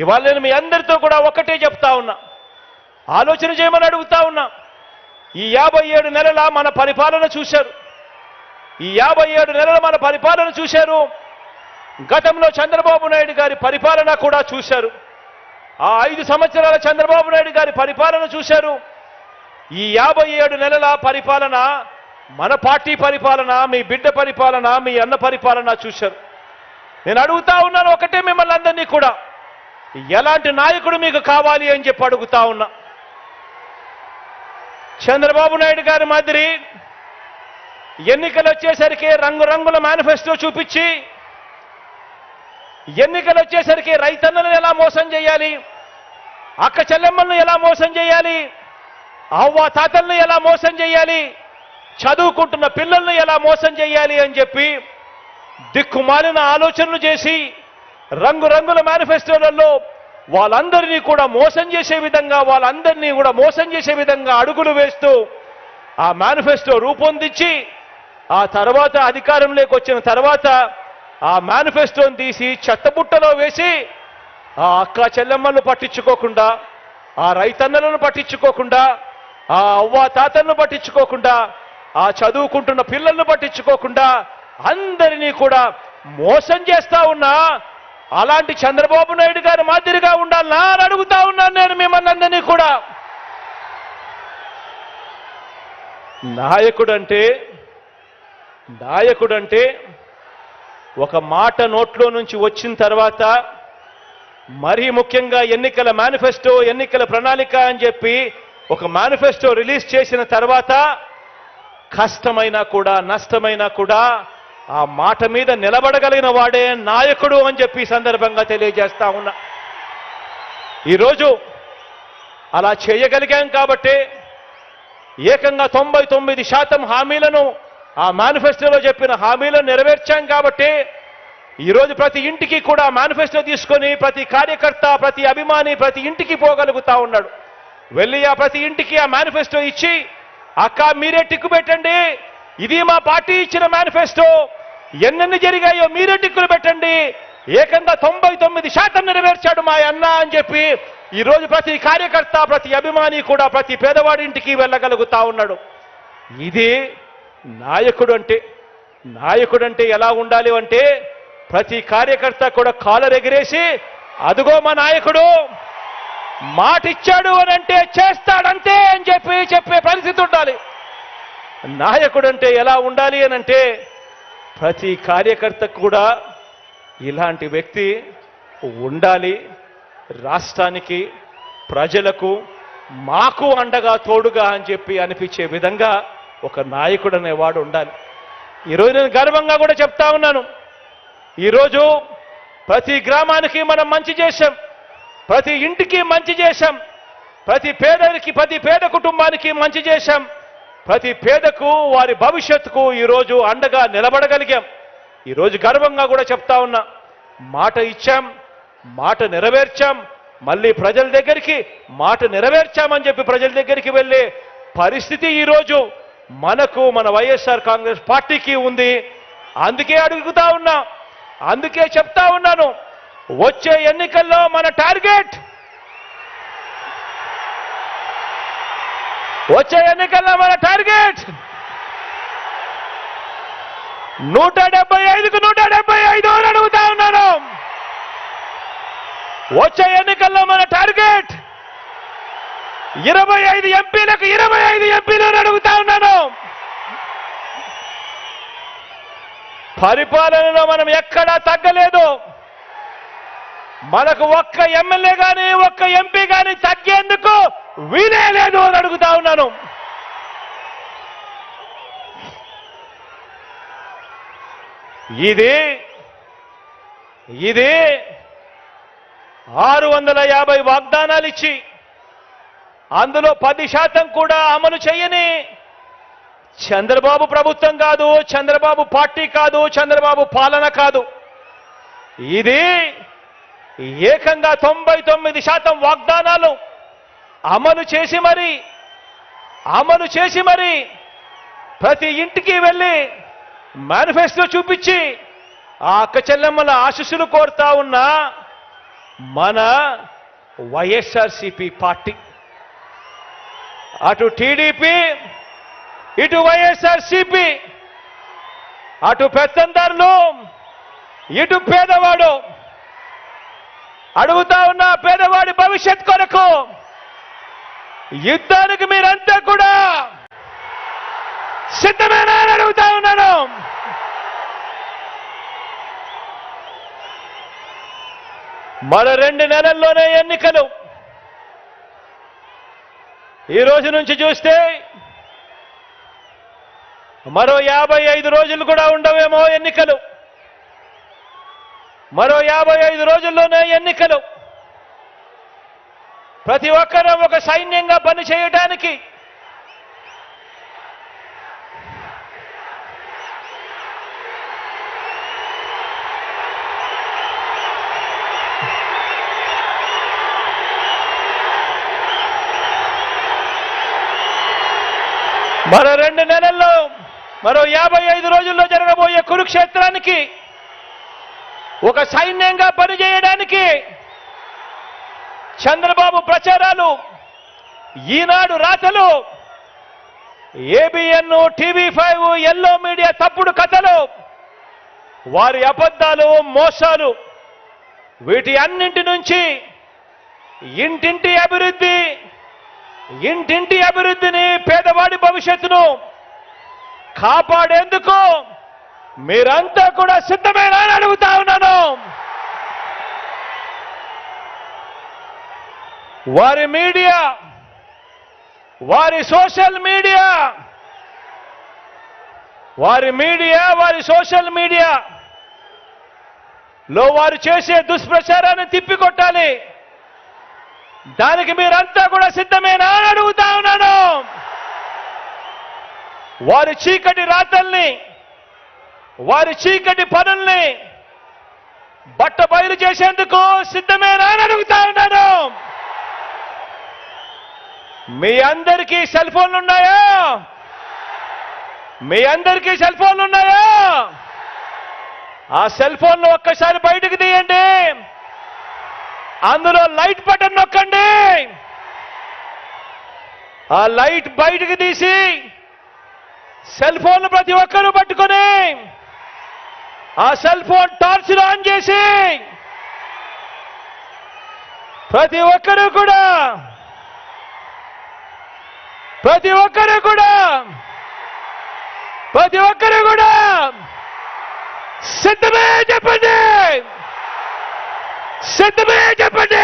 ఇవాళ నేను మీ అందరితో కూడా ఒకటే చెప్తా ఉన్నా, ఆలోచన చేయమని అడుగుతా ఉన్నా. ఈ 57 నెలల మన పరిపాలన చూశారు. ఈ 57 నెలల మన పరిపాలన చూశారు. గతంలో చంద్రబాబు నాయుడు గారి పరిపాలన కూడా చూశారు. ఆ 5 సంవత్సరాల చంద్రబాబు నాయుడు గారి పరిపాలన చూశారు. ఈ 57 నెలల పరిపాలన మన పార్టీ పరిపాలన, మీ బిడ్డ పరిపాలన, మీ అన్న పరిపాలన చూశారు. నేను అడుగుతా ఉన్నాను ఒకటే మిమ్మల్ని అందరినీ కూడా, ఎలాంటి నాయకుడు మీకు కావాలి అని చెప్పి అడుగుతా ఉన్నా. చంద్రబాబు నాయుడు గారి మాదిరి ఎన్నికలు వచ్చేసరికి రంగురంగుల మేనిఫెస్టో చూపించి, ఎన్నికలు వచ్చేసరికి రైతన్నలను ఎలా మోసం చేయాలి, అక్క చెల్లెమ్మలను ఎలా మోసం చేయాలి, అవ్వ తాతలను ఎలా మోసం చేయాలి, చదువుకుంటున్న పిల్లలను ఎలా మోసం చేయాలి అని చెప్పి దిక్కుమాలిన ఆలోచనలు చేసి రంగురంగుల మేనిఫెస్టోలలో వాళ్ళందరినీ కూడా మోసం చేసే విధంగా అడుగులు వేస్తూ ఆ మేనిఫెస్టో రూపొందించి ఆ తర్వాత అధికారంలోకి వచ్చిన తర్వాత ఆ మేనిఫెస్టోని తీసి చెత్తబుట్టలో వేసి ఆ అక్క చెల్లెమ్మలను పట్టించుకోకుండా, ఆ రైతన్నలను పట్టించుకోకుండా, ఆ అవ్వ తాతలను పట్టించుకోకుండా, ఆ చదువుకుంటున్న పిల్లలను పట్టించుకోకుండా అందరినీ కూడా మోసం చేస్తా ఉన్నా అలాంటి చంద్రబాబు నాయుడు గారి మాదిరిగా ఉండాలనా అని అడుగుతా ఉన్నాను నేను మిమ్మల్ని అందరినీ కూడా. నాయకుడంటే ఒక మాట నోట్లో నుంచి వచ్చిన తర్వాత, మరీ ముఖ్యంగా ఎన్నికల మేనిఫెస్టో, ఎన్నికల ప్రణాళిక అని చెప్పి ఒక మేనిఫెస్టో రిలీజ్ చేసిన తర్వాత కష్టమైనా కూడా నష్టమైనా కూడా ఆ మాట మీద నిలబడగలిగిన వాడే నాయకుడు అని చెప్పి సందర్భంగా తెలియజేస్తా ఉన్నా. ఈరోజు అలా చేయగలిగాం కాబట్టి ఏకంగా 99% హామీలను, ఆ మేనిఫెస్టోలో చెప్పిన హామీలను నెరవేర్చాం కాబట్టి ఈరోజు ప్రతి ఇంటికి కూడా మేనిఫెస్టో తీసుకొని ప్రతి కార్యకర్త, ప్రతి అభిమాని ప్రతి ఇంటికి పోగలుగుతా ఉన్నాడు. వెళ్ళి ఆ ప్రతి ఇంటికి ఆ మేనిఫెస్టో ఇచ్చి, అక్క మీరే టిక్కు పెట్టండి, ఇది మా పార్టీ ఇచ్చిన మేనిఫెస్టో, ఎన్నెన్ని జరిగాయో మీరే టిక్కులు పెట్టండి, ఏకంగా 99% నెరవేర్చాడు మా అన్న అని చెప్పి ఈరోజు ప్రతి కార్యకర్త, ప్రతి అభిమాని కూడా ప్రతి పేదవాడి ఇంటికి వెళ్ళగలుగుతా ఉన్నాడు. ఇది నాయకుడంటే ఎలా ఉండాలి అంటే, ప్రతి కార్యకర్త కూడా కాలర్ ఎగిరేసి అదుగో మా నాయకుడు మాటిచ్చాడు అని అంటే చేస్తాడంతే అని చెప్పే పరిస్థితి ఉండాలి. నాయకుడంటే ఎలా ఉండాలి అని అంటే, ప్రతి కార్యకర్తకు కూడా ఇలాంటి వ్యక్తి ఉండాలి. రాష్ట్రానికి, ప్రజలకు, మాకు అండగా తోడుగా అని చెప్పి అనిపించే విధంగా ఒక నాయకుడు అనేవాడు ఉండాలి. ఈరోజు నేను గర్వంగా కూడా చెప్తా ఉన్నాను, ఈరోజు ప్రతి గ్రామానికి మనం మంచి చేశాం, ప్రతి ఇంటికి మంచి చేశాం, ప్రతి పేద కుటుంబానికి మంచి చేశాం, ప్రతి పేదకు వారి భవిష్యత్తుకు ఈరోజు అండగా నిలబడగలిగాం. ఈరోజు గర్వంగా కూడా చెప్తా ఉన్నా, మాట ఇచ్చాం, మాట నెరవేర్చాం, మళ్ళీ ప్రజల దగ్గరికి మాట నెరవేర్చామని చెప్పి ప్రజల దగ్గరికి వెళ్ళే పరిస్థితి ఈరోజు మనకు, మన వైఎస్ఆర్ కాంగ్రెస్ పార్టీకి ఉంది. అందుకే అడుగుతా ఉన్నా, అందుకే చెప్తా ఉన్నాను, వచ్చే ఎన్నికల్లో మన టార్గెట్ 175కు 175 అని అడుగుతా ఉన్నాను. వచ్చే ఎన్నికల్లో మన టార్గెట్ 25 ఎంపీలకు 25 ఎంపీలు అని అడుగుతా ఉన్నాను. పరిపాలనలో మనం ఎక్కడా తగ్గలేదు. మనకు ఒక్క ఎమ్మెల్యే కానీ ఒక్క ఎంపీ కానీ తగ్గేందుకు వీలే లేదు అని అడుగుతా ఉన్నాను. ఇది 650 వాగ్దానాలు ఇచ్చి అందులో 10% కూడా అమలు చేయని చంద్రబాబు ప్రభుత్వం కాదు, చంద్రబాబు పార్టీ కాదు, చంద్రబాబు పాలన కాదు. ఇది ఏకంగా 99% వాగ్దానాలు అమలు చేసి మరి ప్రతి ఇంటికి వెళ్ళి మేనిఫెస్టో చూపించి ఆ అక్క చెల్లెమ్మల ఆశీస్సులు కోరుతా ఉన్నా మన వైఎస్ఆర్సీపీ పార్టీ. అటు టీడీపీ, ఇటు వైఎస్ఆర్సీపీ, అటు పెత్తందారులు, ఇటు పేదవాడు. అడుగుతా ఉన్న పేదవాడి భవిష్యత్ కొరకు యుద్ధానికి మీరంతా కూడా సిద్ధమేనా అని అడుగుతా ఉన్నాను. మరో 2 నెలల్లోనే ఎన్నికలు. ఈ రోజు నుంచి చూస్తే మరో 55 రోజులు కూడా ఉండవేమో ఎన్నికలు. మరో 55 రోజుల్లోనే ఎన్నికలు. ప్రతి ఒక్కరూ ఒక సైన్యంగా పని చేయడానికి మరో 2 నెలల్లో, మరో 55 రోజుల్లో జరగబోయే కురుక్షేత్రానికి ఒక సైన్యంగా పనిచేయడానికి చంద్రబాబు ప్రచారాలు, ఈనాడు రాతలు, ఏబిఎన్, టీవీ5, ఎల్లో మీడియా తప్పుడు కథలు, వారి అబద్ధాలు, మోసాలు, వీటి అన్నింటి నుంచి ఇంటింటి అభివృద్ధిని, పేదవాడి భవిష్యత్తును కాపాడేందుకు మీరంతా కూడా సిద్ధమేనా అని అడుగుతా ఉన్నాను. వారి మీడియా, వారి సోషల్ మీడియా, వారి సోషల్ మీడియాలో వారు చేసే దుష్ప్రచారాన్ని తిప్పికొట్టాలి. దానికి మీరంతా కూడా సిద్ధమేనా అని అడుగుతా ఉన్నాను. వారి చీకటి రాతల్ని, వారి చీకటి పనుల్ని బట్టబయలు చేసేందుకు సిద్ధమేనా అని అడుగుతా ఉన్నాను. మీ అందరికీ సెల్ ఫోన్లు ఉన్నాయా? మీ అందరికీ సెల్ ఫోన్లు ఉన్నాయా? ఆ సెల్ ఫోన్లు ఒక్కసారి బయటకు తీయండి. అందులో లైట్ బటన్ నొక్కండి. ఆ లైట్ బయటకు తీసి సెల్ ఫోన్లు ప్రతి ఒక్కరూ పట్టుకొని ఆ సెల్ ఫోన్ టార్చ్ ఆన్ చేసి ప్రతి ఒక్కరూ కూడా సిద్ధమే చెప్పండి. సిద్ధమే చెప్పండి.